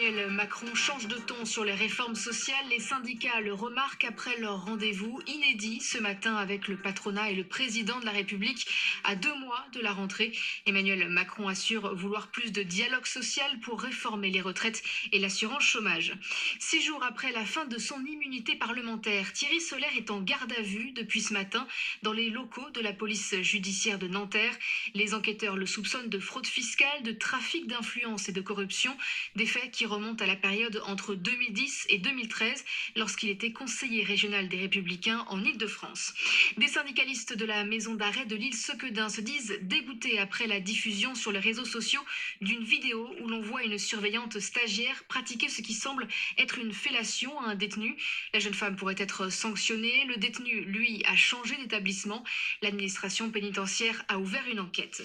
Emmanuel Macron change de ton sur les réformes sociales. Les syndicats le remarquent après leur rendez-vous inédit ce matin avec le patronat et le président de la République à 2 mois de la rentrée. Emmanuel Macron assure vouloir plus de dialogue social pour réformer les retraites et l'assurance chômage. 6 jours après la fin de son immunité parlementaire, Thierry Solère est en garde à vue depuis ce matin dans les locaux de la police judiciaire de Nanterre. Les enquêteurs le soupçonnent de fraude fiscale, de trafic d'influence et de corruption, des faits qui remontent à la période entre 2010 et 2013, lorsqu'il était conseiller régional des Républicains en Île-de-France. Des syndicalistes de la maison d'arrêt de l'île Sequedin se disent dégoûtés après la diffusion sur les réseaux sociaux d'une vidéo où l'on voit une surveillante stagiaire pratiquer ce qui semble être une fellation à un détenu. La jeune femme pourrait être sanctionnée. Le détenu, lui, a changé d'établissement. L'administration pénitentiaire a ouvert une enquête.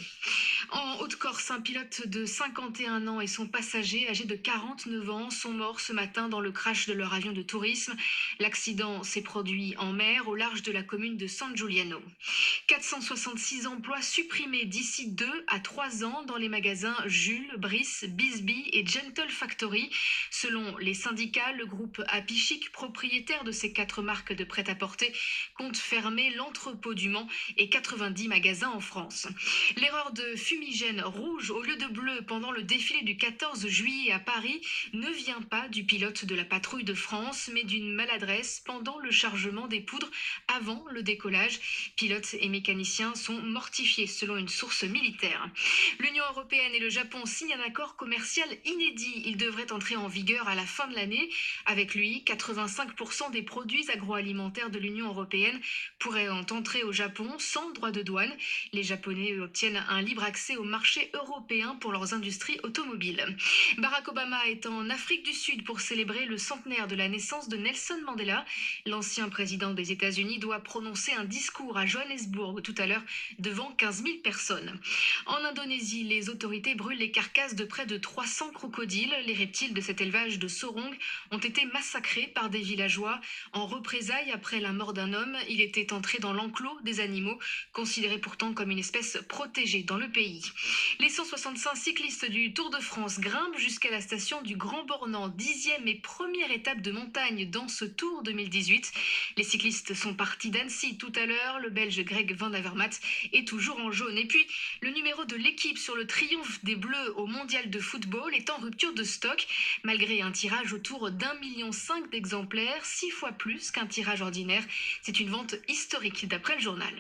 En Haute-Corse, un pilote de 51 ans et son passager âgé de 49 ans sont morts ce matin dans le crash de leur avion de tourisme. L'accident s'est produit en mer au large de la commune de San Giuliano. 466 emplois supprimés d'ici 2 à 3 ans dans les magasins Jules, Brice, Bisbee et Gentle Factory. Selon les syndicats, le groupe Happy Chic, propriétaire de ces 4 marques de prêt-à-porter, compte fermer l'entrepôt du Mans et 90 magasins en France. L'erreur de fumigène rouge au lieu de bleu pendant le défilé du 14 juillet à Paris ne vient pas du pilote de la patrouille de France, mais d'une maladresse pendant le chargement des poudres avant le décollage. Pilotes et mécaniciens sont mortifiés selon une source militaire. L'Union européenne et le Japon signent un accord commercial inédit. Il devrait entrer en vigueur à la fin de l'année. Avec lui, 85% des produits agroalimentaires de l'Union européenne pourraient entrer au Japon sans droit de douane. Les Japonais obtiennent un libre accès au marché européen pour leurs industries automobiles. Barack Obama est en Afrique du Sud pour célébrer le centenaire de la naissance de Nelson Mandela. L'ancien président des États-Unis doit prononcer un discours à Johannesburg tout à l'heure devant 15 000 personnes. En Indonésie, les autorités brûlent les carcasses de près de 300 crocodiles. Les reptiles de cet élevage de Sorong ont été massacrés par des villageois en représailles après la mort d'un homme. Il était entré dans l'enclos des animaux, considéré pourtant comme une espèce protégée dans le pays. Les 165 cyclistes du Tour de France grimpent jusqu'à la station du Grand Bornand, 10e et première étape de montagne dans ce Tour 2018. Les cyclistes sont partis d'Annecy tout à l'heure. Le Belge Greg Van Avermaet est toujours en jaune. Et puis, le numéro de l'équipe sur le triomphe des Bleus au Mondial de football est en rupture de stock, malgré un tirage autour d'1,5 million d'exemplaires, 6 fois plus qu'un tirage ordinaire. C'est une vente historique d'après le journal.